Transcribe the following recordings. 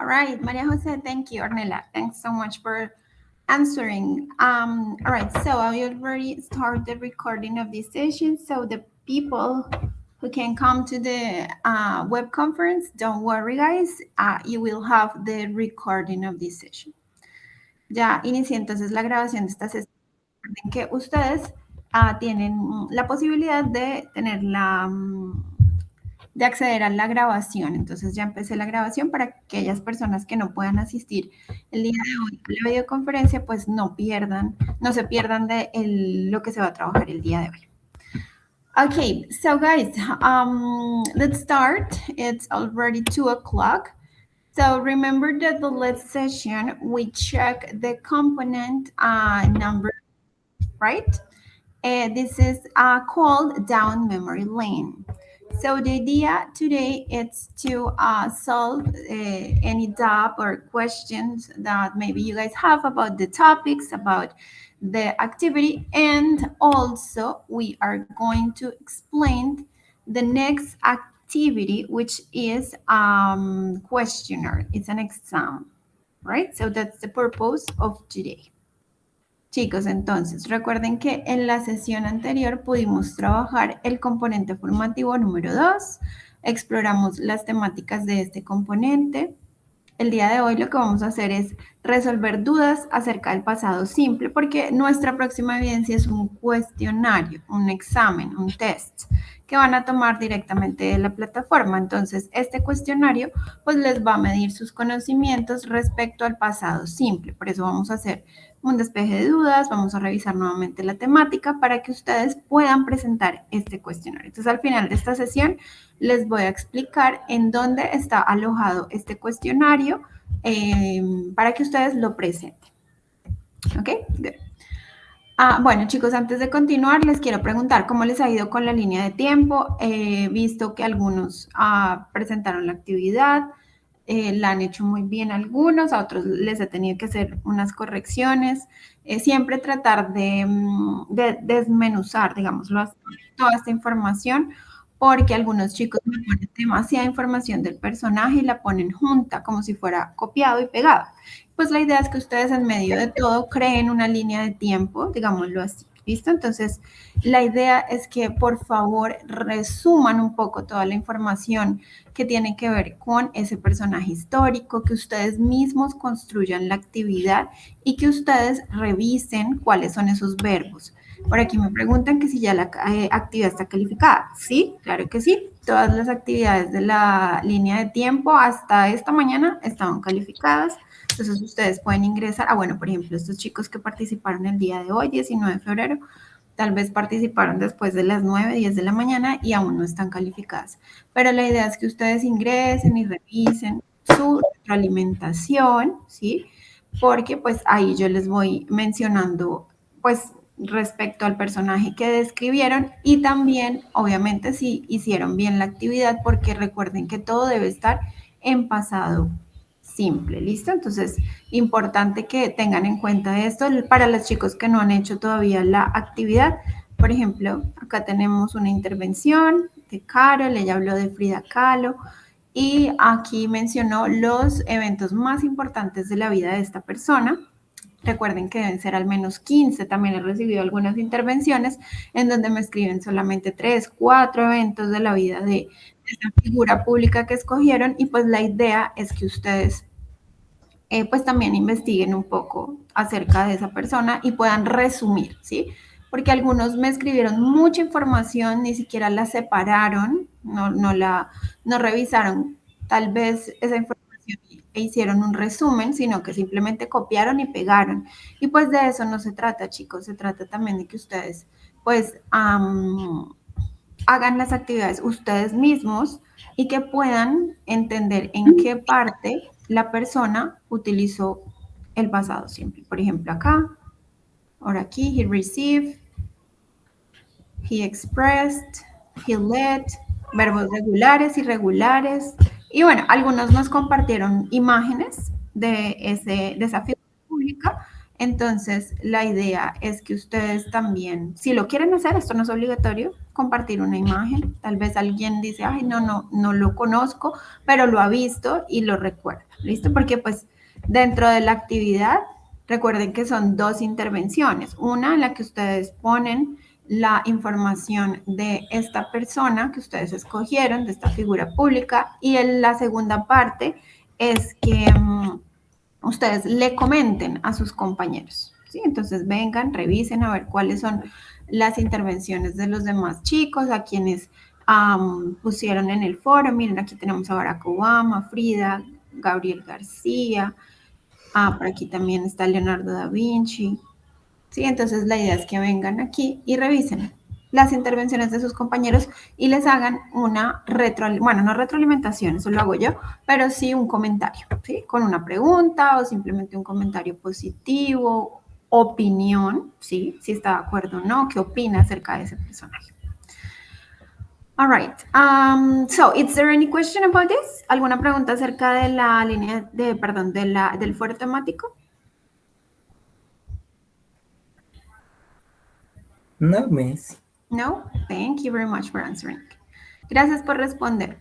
All right, Maria Jose, thank you. Ornella, thanks so much for answering. All right, so I already started the recording of this session, so the people who can come to the web conference, don't worry, guys, you will have the recording of this session. Ya inicié entonces la grabación de esta sesión. Recuerden que ustedes tienen la posibilidad de tener de acceder a la grabación. Entonces ya empecé la grabación para aquellas personas que no puedan asistir el día de hoy a la videoconferencia, pues no se pierdan de lo que se va a trabajar el día de hoy. Okay, so guys, let's start. It's already 2 o'clock. So remember that the last session, we check the component number, right? This is called down memory lane. So the idea today is to solve any doubt or questions that maybe you guys have about the topics, about the activity, and also we are going to explain the next activity, which is questionnaire. It's an exam, right? So that's the purpose of today. Chicos, entonces recuerden que en la sesión anterior pudimos trabajar el componente formativo número 2, exploramos las temáticas de este componente. El día de hoy lo que vamos a hacer es resolver dudas acerca del pasado simple, porque nuestra próxima evidencia es un cuestionario, un examen, un test que van a tomar directamente de la plataforma. Entonces, este cuestionario pues les va a medir sus conocimientos respecto al pasado simple. Por eso vamos a hacer un despeje de dudas, vamos a revisar nuevamente la temática para que ustedes puedan presentar este cuestionario. Entonces, al final de esta sesión les voy a explicar en dónde está alojado este cuestionario para que ustedes lo presenten. ¿Ok? Good. Bueno, chicos, antes de continuar, les quiero preguntar cómo les ha ido con la línea de tiempo. He visto que algunos presentaron la actividad, la han hecho muy bien algunos, a otros les he tenido que hacer unas correcciones. Siempre tratar de desmenuzar, digamos, toda esta información, porque algunos chicos me ponen demasiada información del personaje y la ponen junta, como si fuera copiado y pegado. Pues la idea es que ustedes en medio de todo creen una línea de tiempo, digámoslo así, ¿listo? Entonces, la idea es que por favor resuman un poco toda la información que tiene que ver con ese personaje histórico, que ustedes mismos construyan la actividad y que ustedes revisen cuáles son esos verbos. Por aquí me preguntan que si ya la actividad está calificada. Sí, claro que sí. Todas las actividades de la línea de tiempo hasta esta mañana estaban calificadas. Entonces ustedes pueden ingresar. Bueno, por ejemplo, estos chicos que participaron el día de hoy, 19 de febrero, tal vez participaron después de las 9, 10 de la mañana y aún no están calificadas. Pero la idea es que ustedes ingresen y revisen su retroalimentación, ¿sí? Porque pues ahí yo les voy mencionando, pues, respecto al personaje que describieron y también, obviamente, si hicieron bien la actividad, porque recuerden que todo debe estar en pasado simple, ¿listo? Entonces, importante que tengan en cuenta esto para los chicos que no han hecho todavía la actividad. Por ejemplo, acá tenemos una intervención de Carol, ella habló de Frida Kahlo y aquí mencionó los eventos más importantes de la vida de esta persona. Recuerden que deben ser al menos 15. También he recibido algunas intervenciones en donde me escriben solamente 3, 4 eventos de la vida de esa figura pública que escogieron y pues la idea es que ustedes pues también investiguen un poco acerca de esa persona y puedan resumir, ¿sí? Porque algunos me escribieron mucha información, ni siquiera la separaron, no revisaron tal vez esa información e hicieron un resumen, sino que simplemente copiaron y pegaron. Y pues de eso no se trata, chicos, se trata también de que ustedes pues hagan las actividades ustedes mismos y que puedan entender en qué parte la persona utilizó el pasado simple. Por ejemplo, acá, ahora aquí, he received, he expressed, he led, verbos regulares, irregulares. Y bueno, algunos nos compartieron imágenes de esa figura pública. Entonces, la idea es que ustedes también, si lo quieren hacer, esto no es obligatorio, compartir una imagen. Tal vez alguien dice, ay, no lo conozco, pero lo ha visto y lo recuerda. ¿Listo? Porque pues dentro de la actividad, recuerden que son 2 intervenciones. Una en la que ustedes ponen la información de esta persona que ustedes escogieron, de esta figura pública, y en la segunda parte es que ustedes le comenten a sus compañeros, ¿sí? Entonces vengan, revisen a ver cuáles son las intervenciones de los demás chicos, a quienes pusieron en el foro. Miren, aquí tenemos a Barack Obama, Frida, Gabriel García, por aquí también está Leonardo da Vinci, ¿sí? Entonces la idea es que vengan aquí y revisen las intervenciones de sus compañeros y les hagan una no retroalimentación, eso lo hago yo, pero sí un comentario, ¿sí? Con una pregunta o simplemente un comentario positivo, opinión, ¿sí? Si está de acuerdo o no, qué opina acerca de ese personaje. All right. So, is there any question about this? ¿Alguna pregunta acerca de la línea del foro temático? No, Miss. No, thank you very much for answering. Gracias por responder.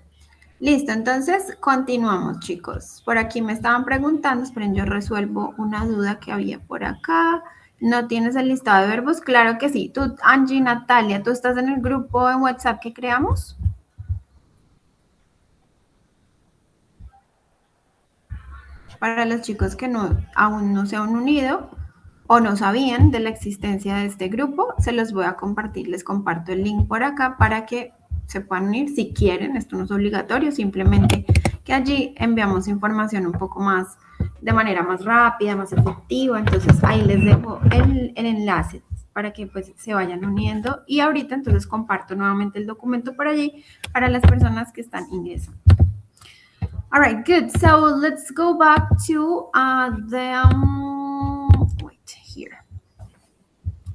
Listo, entonces continuamos, chicos. Por aquí me estaban preguntando, esperen, yo resuelvo una duda que había por acá. ¿No tienes el listado de verbos? Claro que sí. Tú, Angie, Natalia, ¿tú estás en el grupo en WhatsApp que creamos? Para los chicos que aún no se han unido o no sabían de la existencia de este grupo, se los voy a compartir. Les comparto el link por acá para que se puedan unir si quieren. Esto no es obligatorio, simplemente que allí enviamos información un poco más, de manera más rápida, más efectiva. Entonces ahí les dejo el enlace para que pues se vayan uniendo. Y ahorita entonces comparto nuevamente el documento por allí para las personas que están ingresando. All right, good. So let's go back to wait here.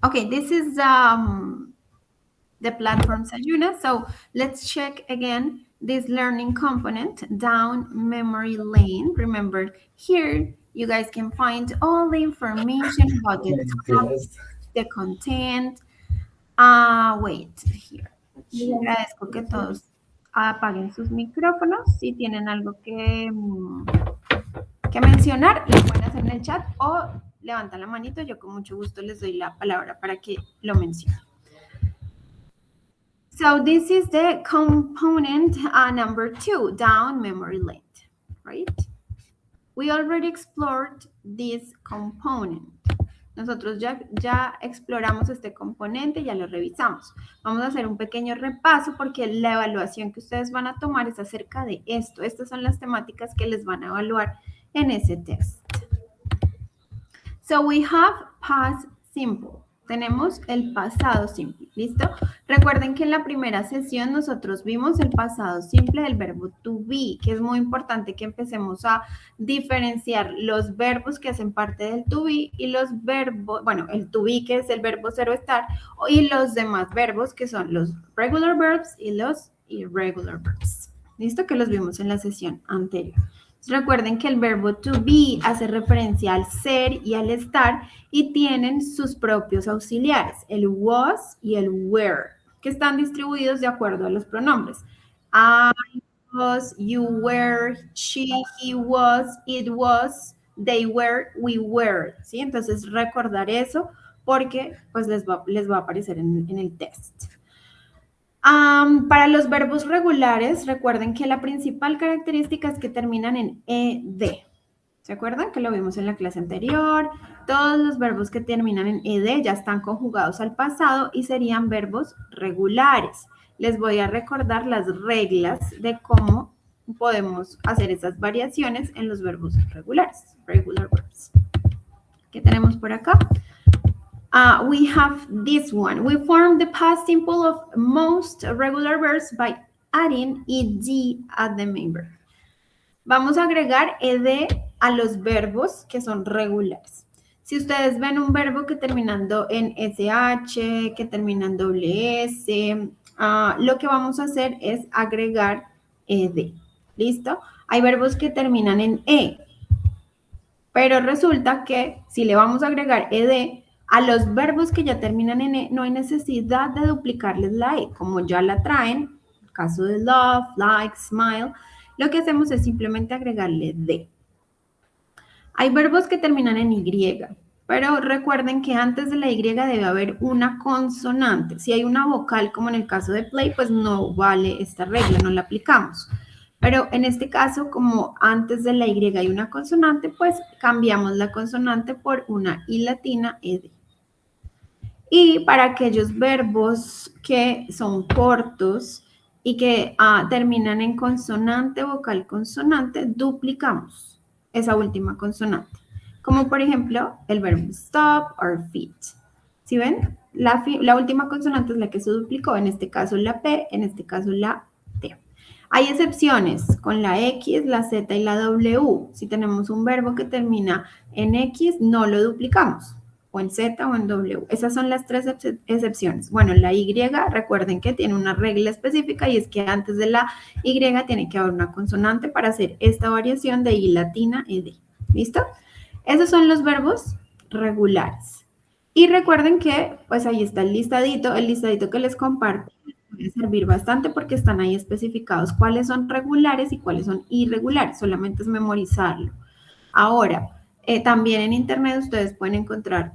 Okay, this is the platform Sayuna. So let's check again this learning component down memory lane. Remember, here you guys can find all the information about the topic, the content. Wait here. Agradezco que todos apaguen sus micrófonos. Si tienen algo que mencionar, lo pueden hacer en el chat o levantan la manito. Yo con mucho gusto les doy la palabra para que lo mencionen. So this is the component number 2, down memory lane, right? We already explored this component. Nosotros ya exploramos este componente, ya lo revisamos. Vamos a hacer un pequeño repaso porque la evaluación que ustedes van a tomar es acerca de esto. Estas son las temáticas que les van a evaluar en ese test. So we have past simple. Tenemos el pasado simple, ¿listo? Recuerden que en la primera sesión nosotros vimos el pasado simple del verbo to be, que es muy importante que empecemos a diferenciar los verbos que hacen parte del to be y los verbos, bueno, el to be que es el verbo ser o estar, y los demás verbos que son los regular verbs y los irregular verbs, ¿listo? Que los vimos en la sesión anterior. Recuerden que el verbo to be hace referencia al ser y al estar y tienen sus propios auxiliares, el was y el were, que están distribuidos de acuerdo a los pronombres. I was, you were, she, he was, it was, they were, we were, ¿sí? Entonces recordar eso porque pues les va a aparecer en el test. Para los verbos regulares, recuerden que la principal característica es que terminan en ed. ¿Se acuerdan que lo vimos en la clase anterior? Todos los verbos que terminan en ed ya están conjugados al pasado y serían verbos regulares. Les voy a recordar las reglas de cómo podemos hacer esas variaciones en los verbos regulares, regular verbs. ¿Qué tenemos por acá? We have this one. We form the past simple of most regular verbs by adding ed at the main verb. Vamos a agregar ed a los verbos que son regulares. Si ustedes ven un verbo que terminando en sh, que termina en ws, lo que vamos a hacer es agregar ed. ¿Listo? Hay verbos que terminan en e. Pero resulta que si le vamos a agregar ed a los verbos que ya terminan en e, no hay necesidad de duplicarles la e, como ya la traen, el caso de love, like, smile, lo que hacemos es simplemente agregarle de. Hay verbos que terminan en y, pero recuerden que antes de la y debe haber una consonante. Si hay una vocal, como en el caso de play, pues no vale esta regla, no la aplicamos. Pero en este caso, como antes de la y hay una consonante, pues cambiamos la consonante por una i latina ed. Y para aquellos verbos que son cortos y que terminan en consonante, vocal, consonante, duplicamos esa última consonante. Como por ejemplo el verbo stop or fit. ¿Sí ven? La última consonante es la que se duplicó, en este caso la P, en este caso la T. Hay excepciones con la X, la Z y la W. Si tenemos un verbo que termina en X, no lo duplicamos, o en Z o en W. Esas son las tres excepciones. Bueno, la Y, recuerden que tiene una regla específica y es que antes de la Y tiene que haber una consonante para hacer esta variación de I latina y D. ¿Listo? Esos son los verbos regulares. Y recuerden que, pues ahí está el listadito que les comparto puede servir bastante porque están ahí especificados cuáles son regulares y cuáles son irregulares, solamente es memorizarlo. Ahora, también en internet ustedes pueden encontrar,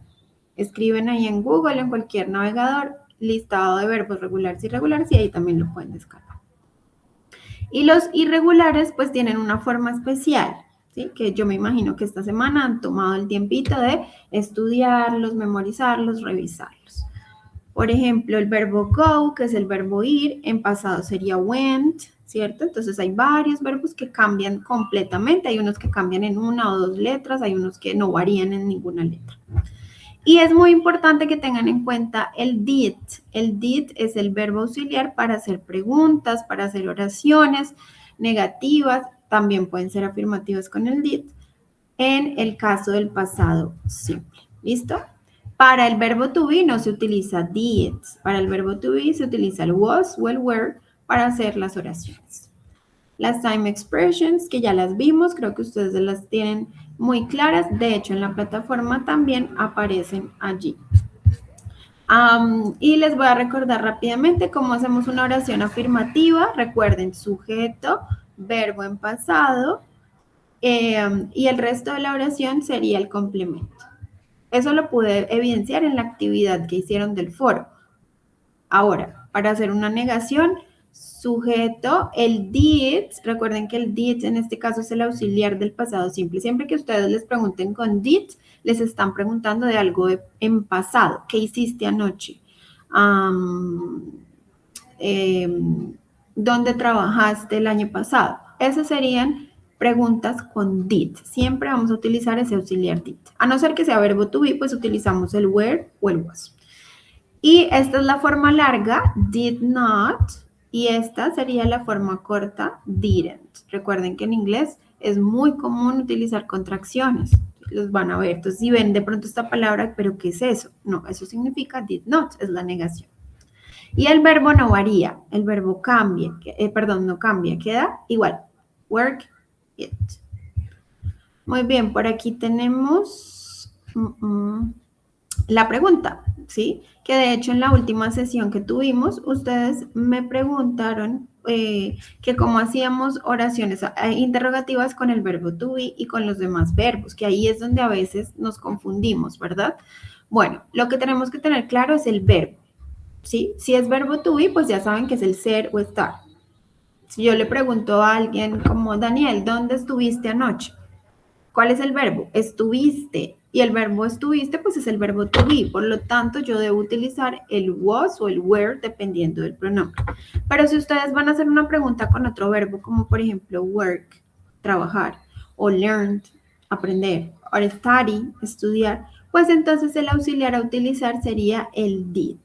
escriben ahí en Google, en cualquier navegador, listado de verbos regulares y irregulares y ahí también lo pueden descargar. Y los irregulares pues tienen una forma especial, ¿sí? Que yo me imagino que esta semana han tomado el tiempito de estudiarlos, memorizarlos, revisarlos. Por ejemplo, el verbo go, que es el verbo ir, en pasado sería went, ¿cierto? Entonces hay varios verbos que cambian completamente. Hay unos que cambian en una o dos letras, hay unos que no varían en ninguna letra. Y es muy importante que tengan en cuenta el did. El did es el verbo auxiliar para hacer preguntas, para hacer oraciones negativas, también pueden ser afirmativas con el did, en el caso del pasado simple. ¿Listo? Para el verbo to be no se utiliza did. Para el verbo to be se utiliza el was o el were para hacer las oraciones. Las time expressions, que ya las vimos, creo que ustedes las tienen muy claras. De hecho, en la plataforma también aparecen allí. Y les voy a recordar rápidamente cómo hacemos una oración afirmativa. Recuerden, sujeto, verbo en pasado, y el resto de la oración sería el complemento. Eso lo pude evidenciar en la actividad que hicieron del foro. Ahora, para hacer una negación, sujeto, el did, recuerden que el did en este caso es el auxiliar del pasado simple. Siempre que ustedes les pregunten con did, les están preguntando de algo en pasado. ¿Qué hiciste anoche? ¿Dónde trabajaste el año pasado? Esas serían preguntas con did. Siempre vamos a utilizar ese auxiliar did. A no ser que sea verbo to be, pues utilizamos el were o el was. Y esta es la forma larga, did not, y esta sería la forma corta, didn't. Recuerden que en inglés es muy común utilizar contracciones. Los van a ver. Entonces, si ven de pronto esta palabra, ¿pero qué es eso? No, eso significa did not, es la negación. Y el verbo no varía, el verbo cambia, no cambia, queda igual. Work it. Muy bien, por aquí tenemos la pregunta, ¿sí? Que de hecho en la última sesión que tuvimos, ustedes me preguntaron que cómo hacíamos oraciones interrogativas con el verbo to be y con los demás verbos, que ahí es donde a veces nos confundimos, ¿verdad? Bueno, lo que tenemos que tener claro es el verbo, ¿sí? Si es verbo to be, pues ya saben que es el ser o estar. Si yo le pregunto a alguien como, Daniel, ¿dónde estuviste anoche? ¿Cuál es el verbo? Estuviste. Y el verbo estuviste, pues es el verbo to be. Por lo tanto, yo debo utilizar el was o el were dependiendo del pronombre. Pero si ustedes van a hacer una pregunta con otro verbo, como por ejemplo work, trabajar, o learned, aprender, o study, estudiar, pues entonces el auxiliar a utilizar sería el did.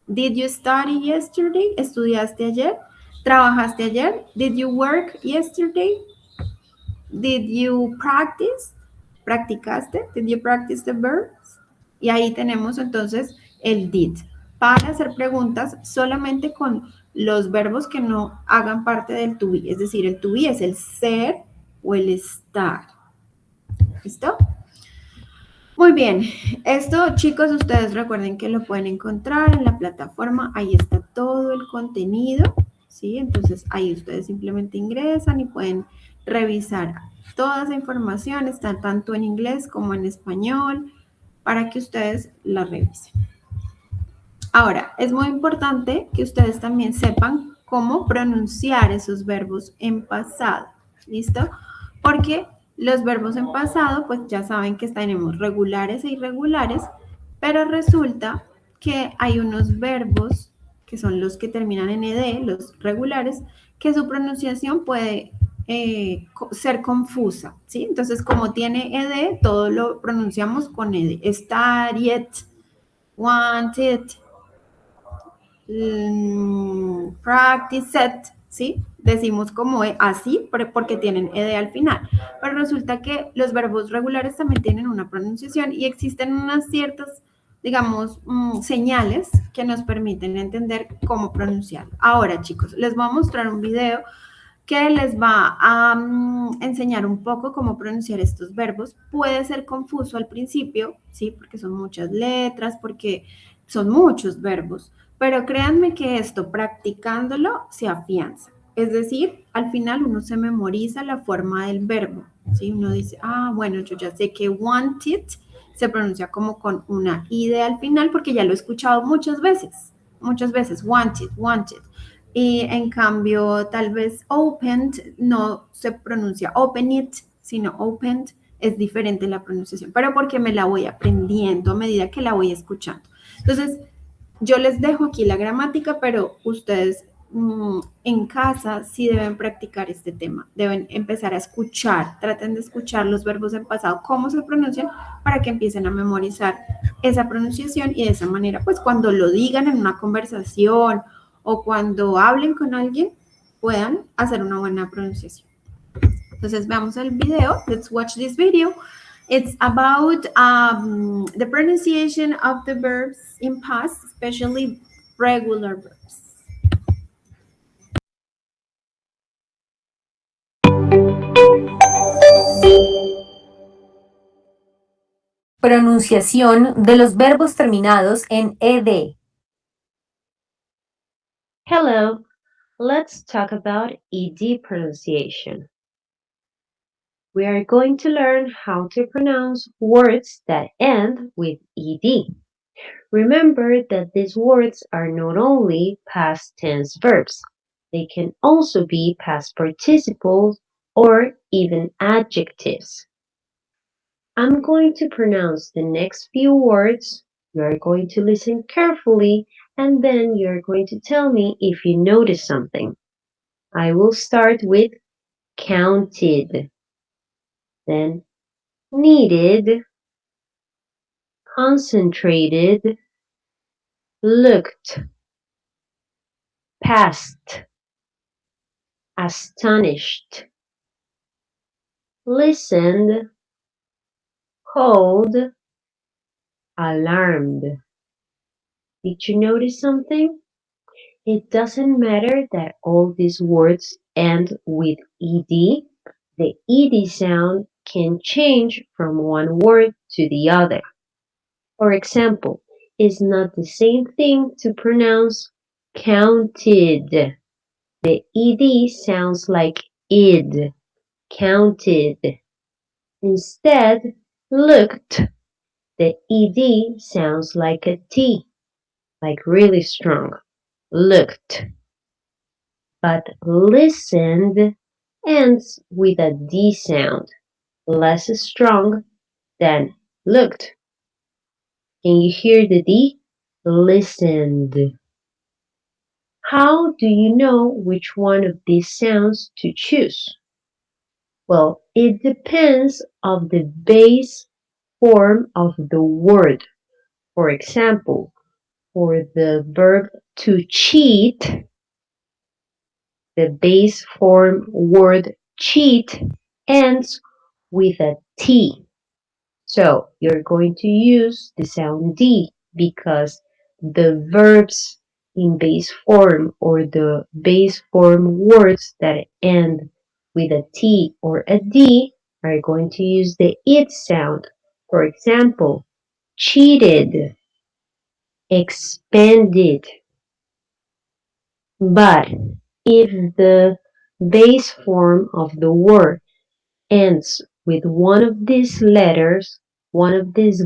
Did you study yesterday? ¿Estudiaste ayer? ¿Trabajaste ayer? Did you work yesterday? Did you practice? ¿Practicaste? Did you practice the verbs? Y ahí tenemos entonces el did. Para hacer preguntas solamente con los verbos que no hagan parte del to be. Es decir, el to be es el ser o el estar. ¿Listo? Muy bien, esto chicos, ustedes recuerden que lo pueden encontrar en la plataforma, ahí está todo el contenido, ¿sí? Entonces ahí ustedes simplemente ingresan y pueden revisar toda esa información, está tanto en inglés como en español, para que ustedes la revisen. Ahora, es muy importante que ustedes también sepan cómo pronunciar esos verbos en pasado, ¿listo? Porque los verbos en pasado, pues ya saben que tenemos regulares e irregulares, pero resulta que hay unos verbos que son los que terminan en ed, los regulares, que su pronunciación puede ser confusa, ¿sí? Entonces, como tiene ed, todo lo pronunciamos con ed. Studied, wanted, practice set, ¿sí? Decimos como así porque tienen ed al final. Pero resulta que los verbos regulares también tienen una pronunciación y existen unas ciertas, digamos, señales que nos permiten entender cómo pronunciar. Ahora, chicos, les voy a mostrar un video que les va a enseñar un poco cómo pronunciar estos verbos. Puede ser confuso al principio, ¿sí? Porque son muchas letras, porque son muchos verbos, pero créanme que esto, practicándolo, se afianza. Es decir, al final uno se memoriza la forma del verbo, ¿sí? Uno dice, ah, bueno, yo ya sé que wanted se pronuncia como con una id al final porque ya lo he escuchado muchas veces, wanted, wanted. Y en cambio, tal vez opened no se pronuncia open it, sino opened, es diferente la pronunciación, pero porque me la voy aprendiendo a medida que la voy escuchando. Entonces, yo les dejo aquí la gramática, pero ustedes en casa sí deben practicar este tema, deben empezar a escuchar, traten de escuchar los verbos en pasado, cómo se pronuncian, para que empiecen a memorizar esa pronunciación y de esa manera, pues cuando lo digan en una conversación o cuando hablen con alguien, puedan hacer una buena pronunciación. Entonces veamos el video. Let's watch this video. It's about the pronunciation of the verbs in past, especially regular verbs. Pronunciación de los verbos terminados en ed. Hello, let's talk about ed pronunciation. We are going to learn how to pronounce words that end with ed. Remember that these words are not only past tense verbs, they can also be past participles or even adjectives. I'm going to pronounce the next few words. You are going to listen carefully and then you're going to tell me if you notice something. I will start with counted, then needed, concentrated, looked, passed, astonished, listened, called, alarmed. Did you notice something? It doesn't matter that all these words end with ed. The ed sound can change from one word to the other. For example, it's not the same thing to pronounce counted. The ed sounds like id, counted. Instead, looked. The ed sounds like a t, like really strong, looked. But listened ends with a d sound, less strong than looked. Can you hear the d? Listened. How do you know which one of these sounds to choose? Well, it depends on the base form of the word. For example, for the verb to cheat, the base form word cheat ends with a T. So you're going to use the sound D because the verbs in base form or the base form words that end with a T or a D, are going to use the it sound. For example, cheated, expanded. But if the base form of the word ends with one of these letters, one of these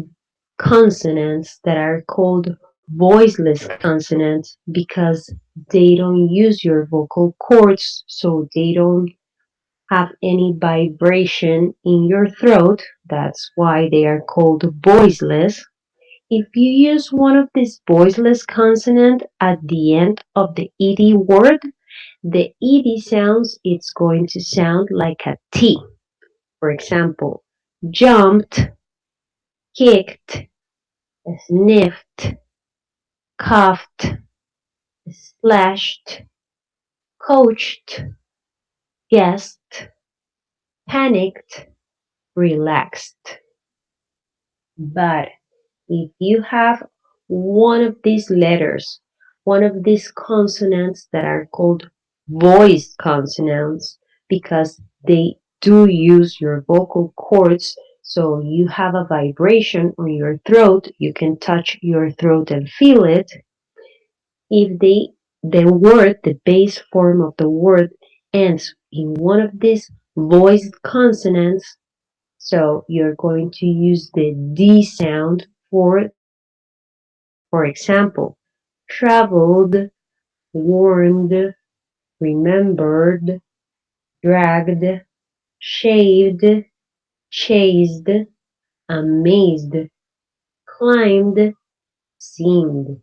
consonants that are called voiceless consonants because they don't use your vocal cords, so they don't have any vibration in your throat. That's why they are called voiceless. If you use one of these voiceless consonant at the end of the ed word, the ed sounds, it's going to sound like a T. For example, jumped, kicked, sniffed, coughed, splashed, coached, guessed, panicked, relaxed. But if you have one of these letters, one of these consonants that are called voiced consonants because they do use your vocal cords, so you have a vibration on your throat, you can touch your throat and feel it. If the base form of the word ends in one of these voiced consonants, so you're going to use the D sound for example, traveled, warned, remembered, dragged, shaved, chased, amazed, climbed, seemed.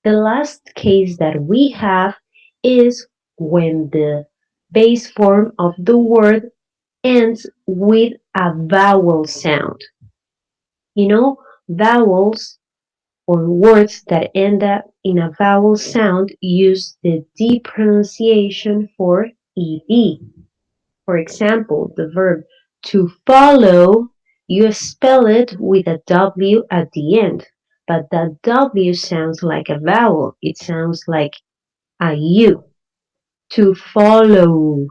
The last case that we have is when the base form of the word ends with a vowel sound. You know, vowels or words that end up in a vowel sound use the D pronunciation for ed. For example, the verb to follow, you spell it with a W at the end, but that W sounds like a vowel. It sounds like a U. To follow.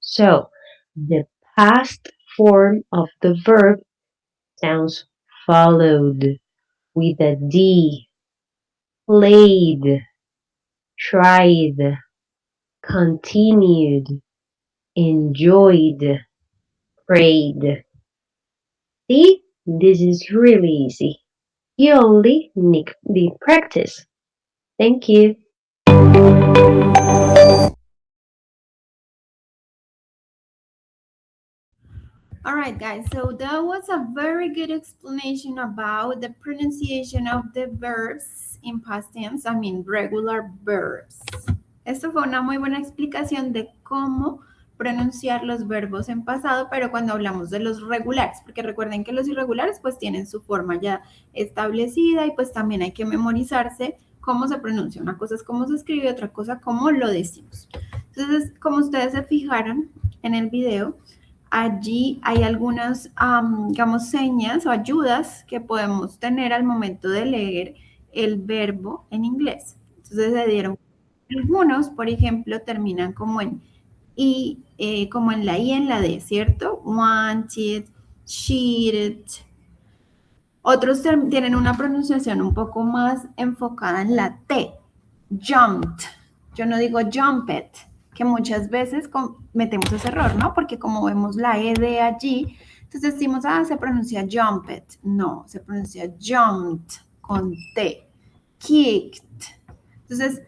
So, the past form of the verb sounds followed with a D. Played, tried, continued, enjoyed, prayed. See, this is really easy. You only need practice. Thank you. All right, guys, so that was a very good explanation about the pronunciation of the verbs in past tense, I mean regular verbs. Esto fue una muy buena explicación de cómo pronunciar los verbos en pasado, pero cuando hablamos de los regulares, porque recuerden que los irregulares pues tienen su forma ya establecida y pues también hay que memorizarse cómo se pronuncia. Una cosa es cómo se escribe, otra cosa cómo lo decimos. Entonces, como ustedes se fijaron en el video, allí hay algunas, digamos, señas o ayudas que podemos tener al momento de leer el verbo en inglés. Entonces se dieron algunos, por ejemplo, terminan como en I, como en la I en la D, ¿cierto? Wanted, cheated. Otros tienen una pronunciación un poco más enfocada en la T. Jumped. Yo no digo jumped, que muchas veces cometemos ese error, ¿no? Porque como vemos la ED allí, entonces decimos, se pronuncia jumped. No, se pronuncia jumped con T. Kicked. Entonces,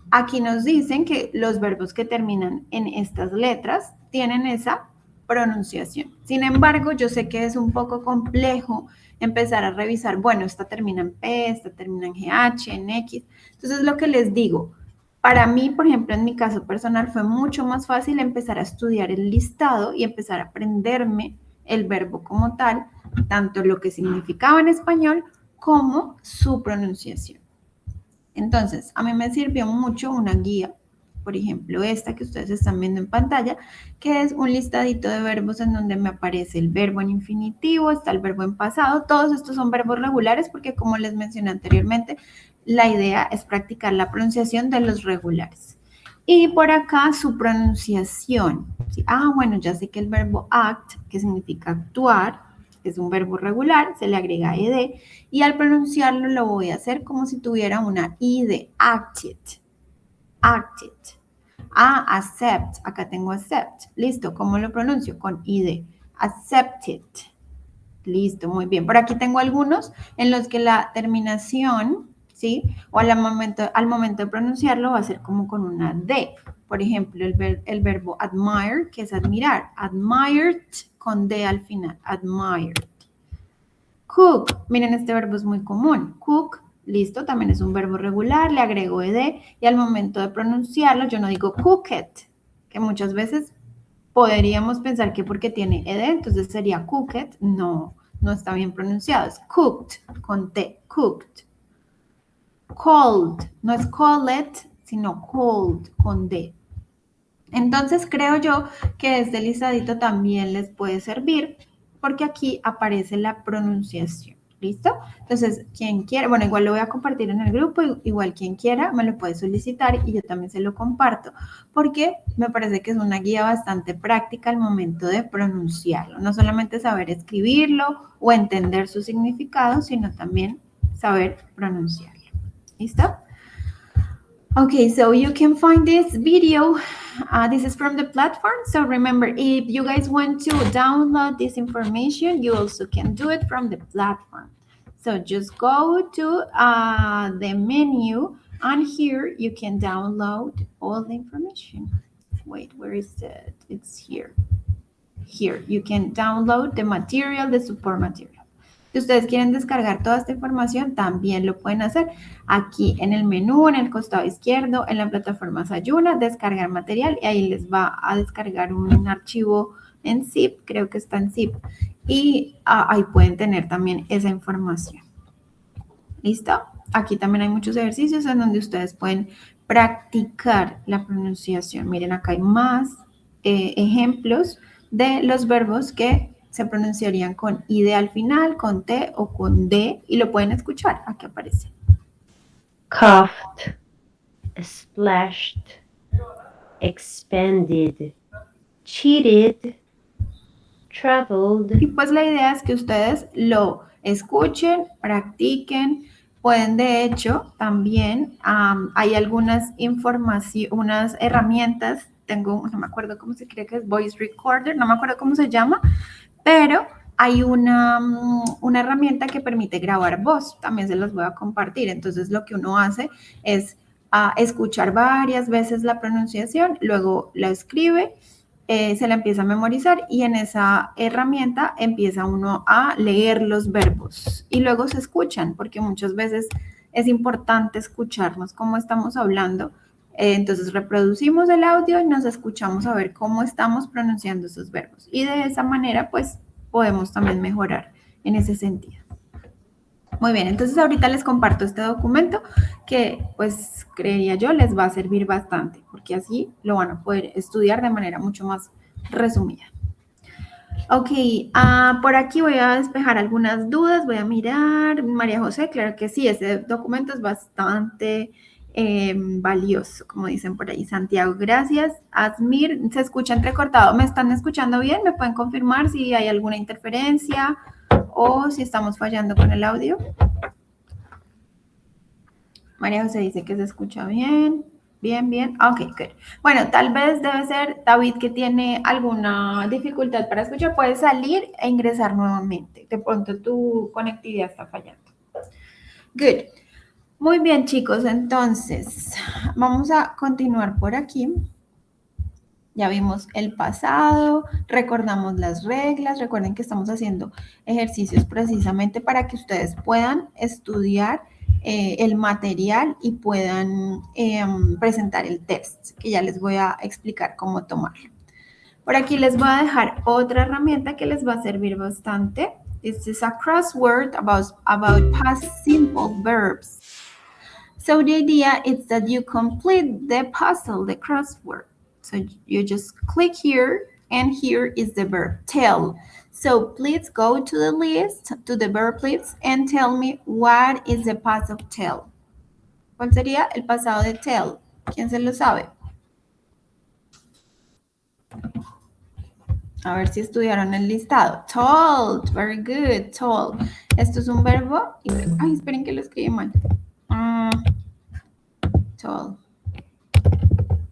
aquí nos dicen que los verbos que terminan en estas letras tienen esa pronunciación. Sin embargo, yo sé que es un poco complejo empezar a revisar, bueno, esta termina en P, esta termina en GH, en X. Entonces, lo que les digo, para mí, por ejemplo, en mi caso personal, fue mucho más fácil empezar a estudiar el listado y empezar a aprenderme el verbo como tal, tanto lo que significaba en español como su pronunciación. Entonces, a mí me sirvió mucho una guía, por ejemplo, esta que ustedes están viendo en pantalla, que es un listadito de verbos en donde me aparece el verbo en infinitivo, está el verbo en pasado. Todos estos son verbos regulares porque, como les mencioné anteriormente, la idea es practicar la pronunciación de los regulares. Y por acá su pronunciación. ¿sí? Ah, bueno, ya sé que el verbo act, que significa actuar, es un verbo regular, se le agrega ed, y al pronunciarlo lo voy a hacer como si tuviera una i de acted, acted. Ah, accept, acá tengo accept. Listo, ¿cómo lo pronuncio? Con id, accepted. Listo, muy bien. Por aquí tengo algunos en los que la terminación, ¿sí? O al momento de pronunciarlo va a ser como con una D. Por ejemplo, el verbo admire, que es admirar. Admired con D al final. Admired. Cook. Miren, este verbo es muy común. Cook, listo, también es un verbo regular. Le agrego ed y al momento de pronunciarlo yo no digo cooked, que muchas veces podríamos pensar que porque tiene ed, entonces sería cooked. No, no está bien pronunciado. Es cooked, con T, cooked. Cold, no es called, sino cold, con D. Entonces creo yo que este listadito también les puede servir porque aquí aparece la pronunciación. ¿Listo? Entonces, quien quiera, bueno, igual lo voy a compartir en el grupo, igual quien quiera me lo puede solicitar y yo también se lo comparto, porque me parece que es una guía bastante práctica al momento de pronunciarlo. No solamente saber escribirlo o entender su significado, sino también saber pronunciarlo. ¿Listo? Okay, so you can find this video. This is from the platform. So remember, if you guys want to download this information, you also can do it from the platform. So just go to the menu, and here you can download all the information. Wait, where is it? It's here. Here, you can download the material, the support material. Si ustedes quieren descargar toda esta información, también lo pueden hacer aquí en el menú, en el costado izquierdo, en la plataforma Sayuna, descargar material, y ahí les va a descargar un archivo en zip, creo que está en zip, y ahí pueden tener también esa información. ¿Listo? Aquí también hay muchos ejercicios en donde ustedes pueden practicar la pronunciación. Miren, acá hay más ejemplos de los verbos que se pronunciarían con id al final, con t o con d, y lo pueden escuchar. Aquí aparece. Coughed, splashed, expanded, cheated, traveled. Y pues la idea es que ustedes lo escuchen, practiquen. Pueden, de hecho, también hay algunas unas herramientas. Tengo, no me acuerdo cómo se cree que es Voice Recorder, no me acuerdo cómo se llama, pero hay una herramienta que permite grabar voz. También se los voy a compartir. Entonces, lo que uno hace es escuchar varias veces la pronunciación, luego la escribe, se la empieza a memorizar y en esa herramienta empieza uno a leer los verbos y luego se escuchan, porque muchas veces es importante escucharnos cómo estamos hablando. Entonces reproducimos el audio y nos escuchamos a ver cómo estamos pronunciando esos verbos. Y de esa manera, pues, podemos también mejorar en ese sentido. Muy bien, entonces ahorita les comparto este documento que, pues, creería yo les va a servir bastante, porque así lo van a poder estudiar de manera mucho más resumida. Ok, por aquí voy a despejar algunas dudas, voy a mirar. María José, claro que sí, ese documento es bastante valioso, como dicen por ahí. Santiago, gracias. Asmir, se escucha entrecortado. ¿Me están escuchando bien? ¿Me pueden confirmar si hay alguna interferencia o si estamos fallando con el audio? María José dice que se escucha bien. Bien, bien. Ok, good. Bueno, tal vez debe ser David que tiene alguna dificultad para escuchar. Puedes salir e ingresar nuevamente. De pronto tu conectividad está fallando. Good. Muy bien, chicos. Entonces, vamos a continuar por aquí. Ya vimos el pasado, recordamos las reglas. Recuerden que estamos haciendo ejercicios precisamente para que ustedes puedan estudiar el material y puedan presentar el test, que ya les voy a explicar cómo tomarlo. Por aquí les voy a dejar otra herramienta que les va a servir bastante. This is a crossword about past simple verbs. So the idea is that you complete the puzzle, the crossword. So you just click here, and here is the verb tell. So please go to the list, to the verb list, and tell me what is the past of tell. ¿Cuál sería el pasado de tell? ¿Quién se lo sabe? A ver si estudiaron el listado. Told, very good, told. Esto es un verbo y luego, ay, esperen que lo escribí mal. Told.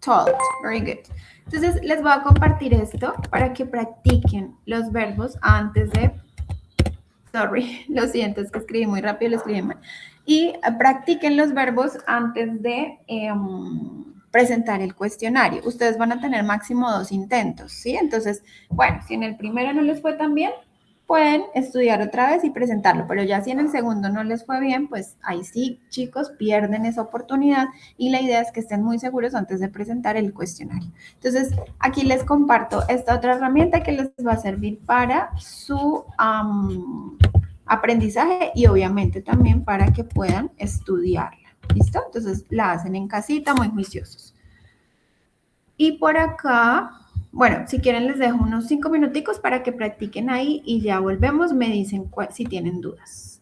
Told, very good. Entonces les voy a compartir esto para que practiquen los verbos antes de, sorry, lo siento, es que escribí muy rápido, lo escribí mal. Y practiquen los verbos antes de presentar el cuestionario. Ustedes van a tener máximo 2 intentos, ¿sí? Entonces, bueno, si en el primero no les fue tan bien, pueden estudiar otra vez y presentarlo, pero ya si en el segundo no les fue bien, pues ahí sí, chicos, pierden esa oportunidad y la idea es que estén muy seguros antes de presentar el cuestionario. Entonces, aquí les comparto esta otra herramienta que les va a servir para su aprendizaje y obviamente también para que puedan estudiarla. ¿Listo? Entonces, la hacen en casita, muy juiciosos. Y por acá, bueno, si quieren les dejo unos 5 minuticos para que practiquen ahí y ya volvemos, me dicen si tienen dudas.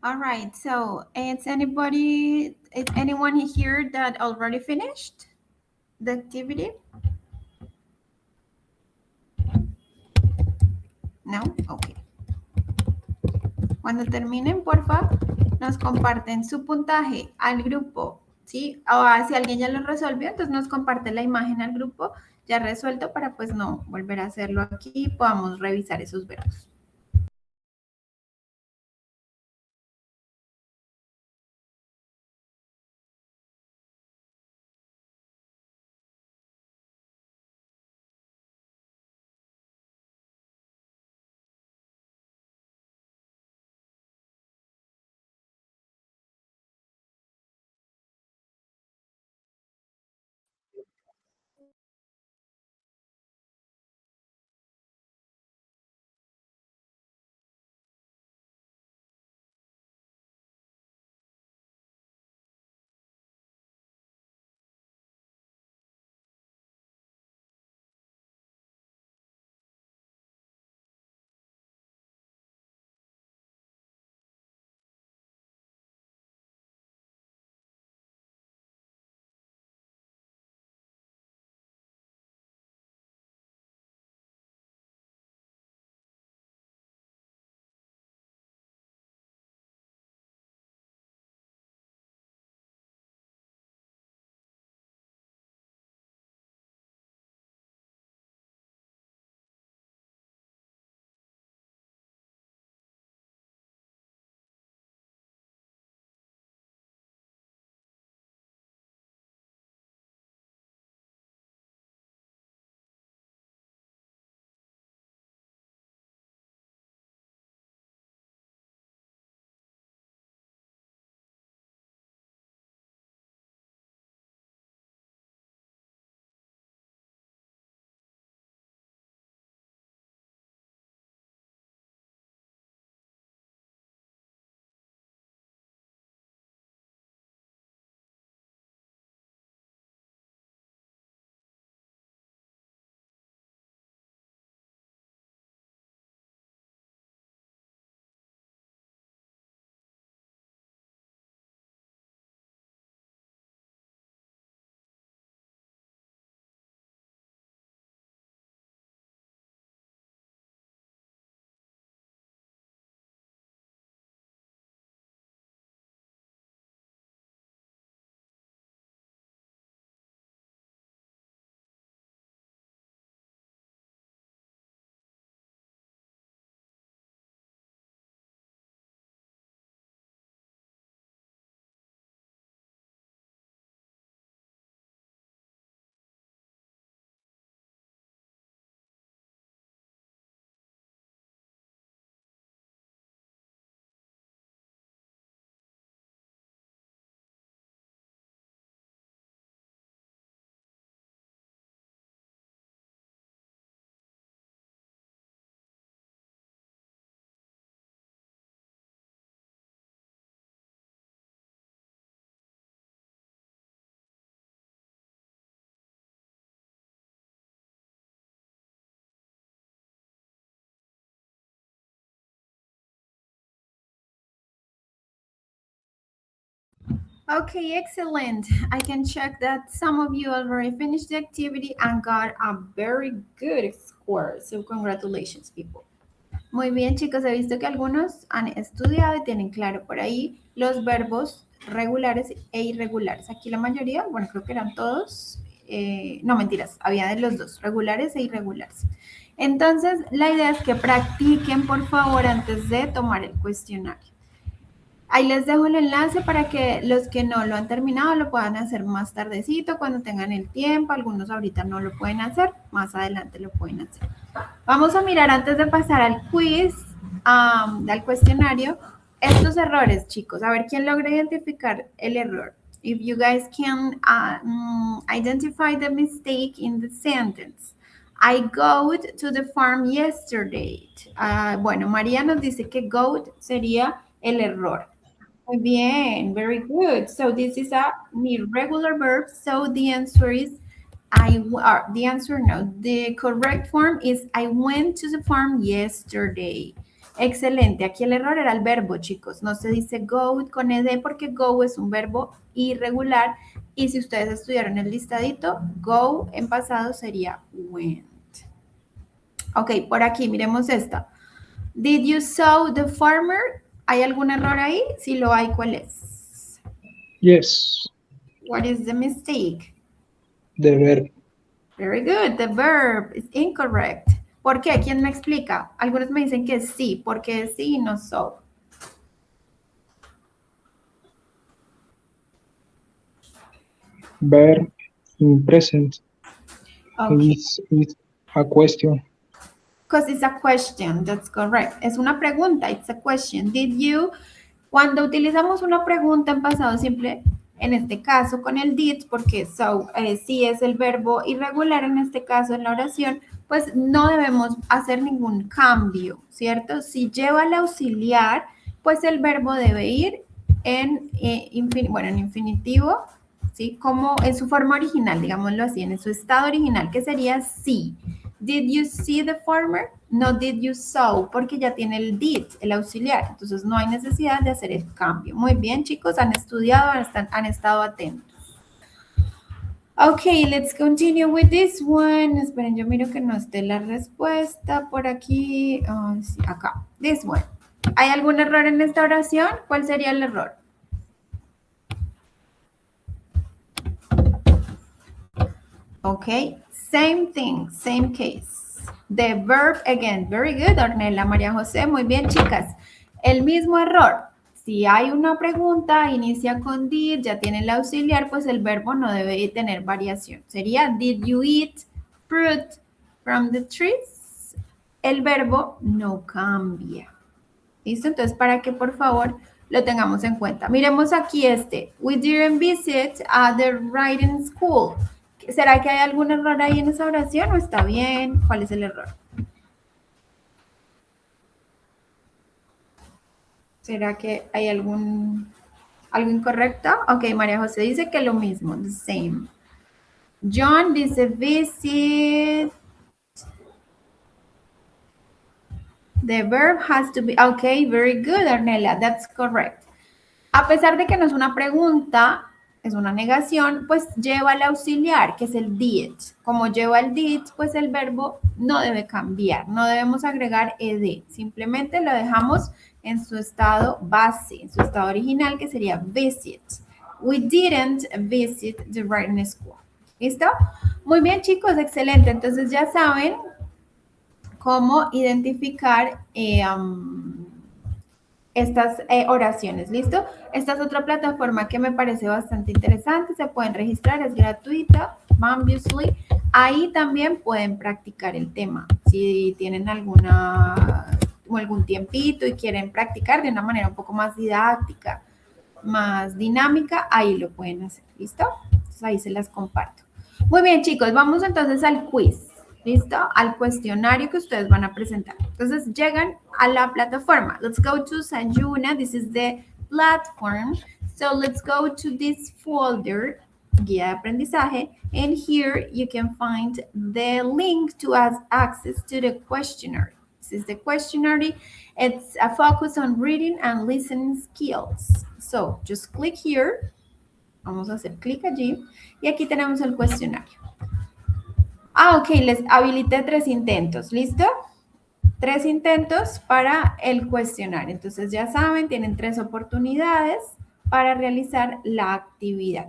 All right, so is anyone here that already finished the activity? No? Okay. Cuando terminen, porfa, nos comparten su puntaje al grupo, ¿sí? O si alguien ya lo resolvió, entonces nos comparte la imagen al grupo ya resuelto para pues no volver a hacerlo aquí y podamos revisar esos verbos. Okay, excellent. I can check that some of you already finished the activity and got a very good score. So congratulations, people. Muy bien, chicos, he visto que algunos han estudiado y tienen claro por ahí los verbos regulares e irregulares. Aquí la mayoría, bueno, creo que eran todos, no mentiras, había de los dos, regulares e irregulares. Entonces, la idea es que practiquen, por favor, antes de tomar el cuestionario. Ahí les dejo el enlace para que los que no lo han terminado lo puedan hacer más tardecito, cuando tengan el tiempo. Algunos ahorita no lo pueden hacer, más adelante lo pueden hacer. Vamos a mirar antes de pasar al quiz, al cuestionario, estos errores, chicos. A ver quién logra identificar el error. If you guys can identify the mistake in the sentence. I go to the farm yesterday. Bueno, María nos dice que go sería el error. Muy bien, very good. So this is a irregular verb. So the answer is the correct form is I went to the farm yesterday. Excelente. Aquí el error era el verbo, chicos. No se dice go con ed porque go es un verbo irregular. Y si ustedes estudiaron el listadito, go en pasado sería went. Ok, por aquí, miremos esta. Did you saw the farmer? ¿Hay algún error ahí? Si lo hay, ¿cuál es? Yes, What is the mistake? the verb. Very good. The verb is incorrect. ¿Por qué? ¿Quién me explica? Algunos me dicen que sí, porque es sí y no so. Verb in present. Okay. It's a question. Because it's a question, that's correct. Es una pregunta, it's a question. Did you, cuando utilizamos una pregunta en pasado simple, en este caso con el did, porque so, si es el verbo irregular en este caso en la oración, pues no debemos hacer ningún cambio, ¿cierto? Si lleva el auxiliar, pues el verbo debe ir en, en infinitivo, ¿sí? Como en su forma original, digámoslo así, en su estado original, que sería sí. Did you see the farmer? No did you saw, porque ya tiene el did, el auxiliar. Entonces no hay necesidad de hacer el cambio. Muy bien, chicos, han estudiado, han estado atentos. Ok, let's continue with this one. Esperen, yo miro que no esté la respuesta por aquí. Sí, acá, this one. ¿Hay algún error en esta oración? ¿Cuál sería el error? Ok, same thing, same case. The verb again. Very good, Ornella, María José. Muy bien, chicas. El mismo error. Si hay una pregunta, inicia con did, ya tiene el auxiliar, pues el verbo no debe tener variación. Sería, did you eat fruit from the trees? El verbo no cambia. ¿Listo? Entonces, para que por favor lo tengamos en cuenta. Miremos aquí este. We didn't visit the writing school. ¿Será que hay algún error ahí en esa oración o está bien? ¿Cuál es el error? ¿Será que hay algo incorrecto? Ok, María José dice que lo mismo, the same. John dice visit. The verb has to be, okay, very good, Arnella, that's correct. A pesar de que no es una pregunta, es una negación, pues lleva el auxiliar, que es el did. Como lleva el did, pues el verbo no debe cambiar, no debemos agregar ed, simplemente lo dejamos en su estado base, en su estado original, que sería visit. We didn't visit the writing school. ¿Listo? Muy bien, chicos, excelente. Entonces ya saben cómo identificar estas oraciones, ¿listo? Esta es otra plataforma que me parece bastante interesante, se pueden registrar, es gratuita, Bambusly. Ahí también pueden practicar el tema. Si tienen algún tiempito y quieren practicar de una manera un poco más didáctica, más dinámica, ahí lo pueden hacer, ¿listo? Entonces ahí se las comparto. Muy bien, chicos, vamos entonces al quiz. ¿Listo? Al cuestionario que ustedes van a presentar. Entonces, llegan a la plataforma. Let's go to Sanjuna. This is the platform. So, let's go to this folder, guía de aprendizaje. And here, you can find the link to access to the questionnaire. This is the questionnaire. It's a focus on reading and listening skills. So, just click here. Vamos a hacer clic allí. Y aquí tenemos el cuestionario. Ok, les habilité 3 intentos, ¿listo? 3 intentos para el cuestionario. Entonces ya saben, tienen 3 oportunidades para realizar la actividad.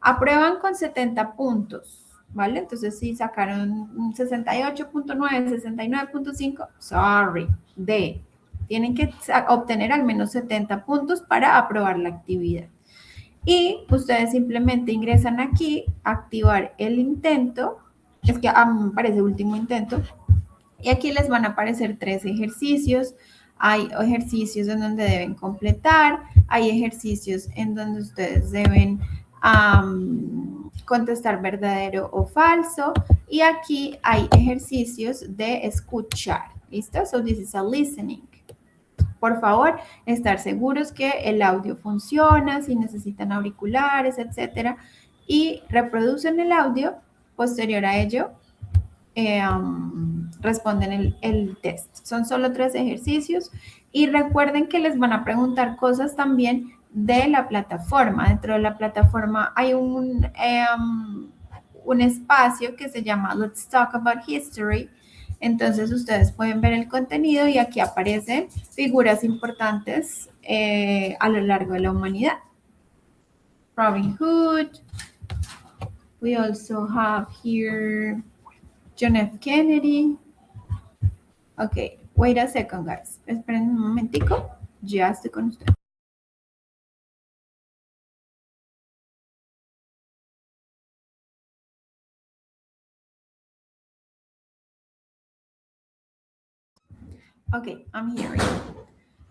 Aprueban con 70 puntos, ¿vale? Entonces si sacaron 68.9, 69.5, sorry, D. Tienen que obtener al menos 70 puntos para aprobar la actividad. Y ustedes simplemente ingresan aquí, activar el intento. Es que a mí me parece último intento. Y aquí les van a aparecer 3 ejercicios. Hay ejercicios en donde deben completar, hay ejercicios en donde ustedes deben contestar verdadero o falso. Y aquí hay ejercicios de escuchar. ¿Listo? So this is a listening. Por favor, estar seguros que el audio funciona, si necesitan auriculares, etcétera. Y reproducen el audio. Posterior a ello, responden el test. Son solo 3 ejercicios y recuerden que les van a preguntar cosas también de la plataforma. Dentro de la plataforma hay un espacio que se llama Let's Talk About History. Entonces ustedes pueden ver el contenido y aquí aparecen figuras importantes a lo largo de la humanidad. Robin Hood. We also have here John F. Kennedy. Ok, wait a second, guys. Esperen un momentico. Ya estoy con ustedes. Ok, I'm here.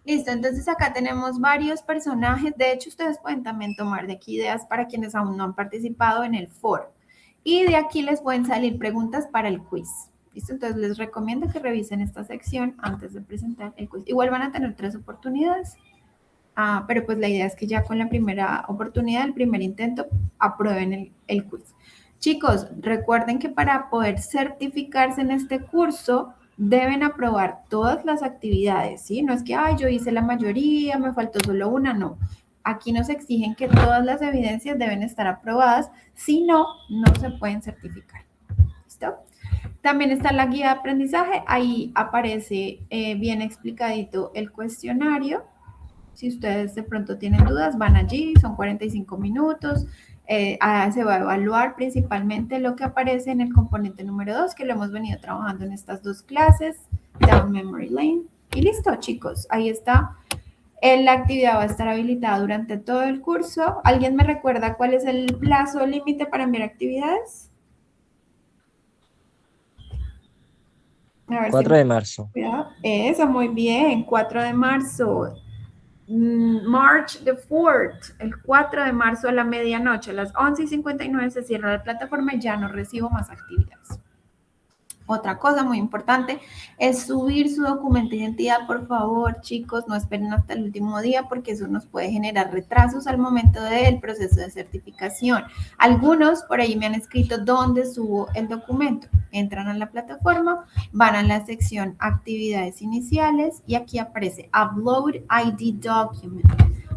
Listo, entonces acá tenemos varios personajes. De hecho, ustedes pueden también tomar de aquí ideas para quienes aún no han participado en el foro. Y de aquí les pueden salir preguntas para el quiz. ¿Listo? Entonces les recomiendo que revisen esta sección antes de presentar el quiz. Igual van a tener 3 oportunidades. Pero pues la idea es que ya con la primera oportunidad, el primer intento, aprueben el quiz. Chicos, recuerden que para poder certificarse en este curso, deben aprobar todas las actividades, ¿sí? No es que, ay, yo hice la mayoría, me faltó solo una, no. Aquí nos exigen que todas las evidencias deben estar aprobadas, si no, no se pueden certificar. ¿Listo? También está la guía de aprendizaje, ahí aparece bien explicadito el cuestionario. Si ustedes de pronto tienen dudas, van allí, son 45 minutos. Se va a evaluar principalmente lo que aparece en el componente número 2, que lo hemos venido trabajando en estas 2 clases, Down Memory Lane. Y listo, chicos, ahí está. La actividad va a estar habilitada durante todo el curso. ¿Alguien me recuerda cuál es el plazo límite para enviar actividades? A ver 4 de marzo. Eso, muy bien, 4 de marzo. March the 4th, el 4 de marzo a la medianoche, a las 11:59 se cierra la plataforma y ya no recibo más actividades. Otra cosa muy importante es subir su documento de identidad, por favor, chicos, no esperen hasta el último día porque eso nos puede generar retrasos al momento del proceso de certificación. Algunos por ahí me han escrito dónde subo el documento. Entran a la plataforma, van a la sección actividades iniciales y aquí aparece Upload ID Document.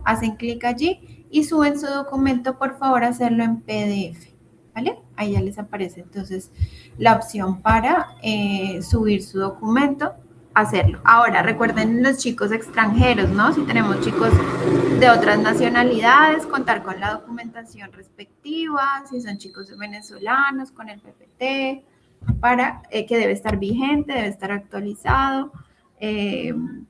Hacen clic allí y suben su documento, por favor, hacerlo en PDF. ¿Vale? Ahí ya les aparece entonces la opción para subir su documento, hacerlo. Ahora, recuerden los chicos extranjeros, ¿no? Si tenemos chicos de otras nacionalidades, contar con la documentación respectiva, si son chicos venezolanos, con el PPT, para que debe estar vigente, debe estar actualizado,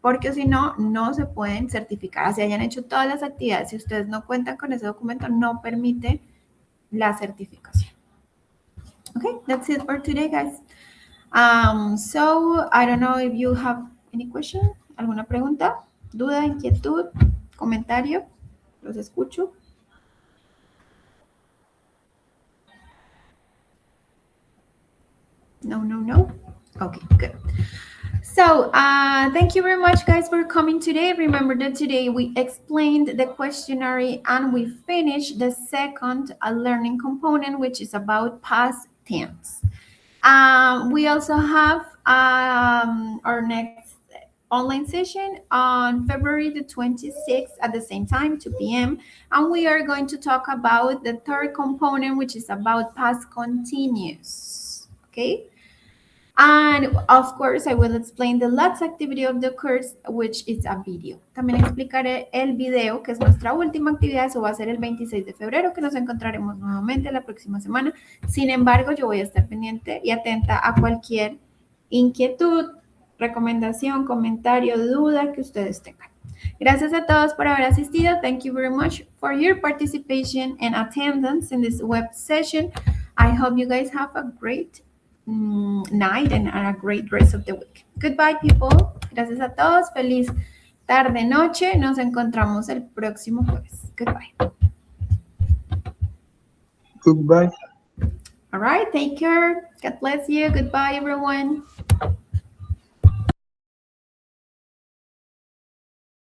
porque si no, no se pueden certificar. Así hayan hecho todas las actividades, si ustedes no cuentan con ese documento, no permite la certificación. Okay, that's it for today, guys. So, I don't know if you have any question, alguna pregunta, duda, inquietud, comentario. Los escucho. No. Okay, good. So, thank you very much, guys, for coming today. Remember that today we explained the questionnaire and we finished the second learning component, which is about past tense. We also have our next online session on February the 26th at the same time, 2 p.m. And we are going to talk about the third component, which is about past continuous, okay? And of course, I will explain the last activity of the course, which is a video. También explicaré el video, que es nuestra última actividad. Eso va a ser el 26 de febrero, que nos encontraremos nuevamente la próxima semana. Sin embargo, yo voy a estar pendiente y atenta a cualquier inquietud, recomendación, comentario, duda que ustedes tengan. Gracias a todos por haber asistido. Thank you very much for your participation and attendance in this web session. I hope you guys have a great night and a great rest of the week. Goodbye, people. Gracias a todos. Feliz tarde, noche. Nos encontramos el próximo jueves. Goodbye. Goodbye. All right. Take care. God bless you. Goodbye, everyone.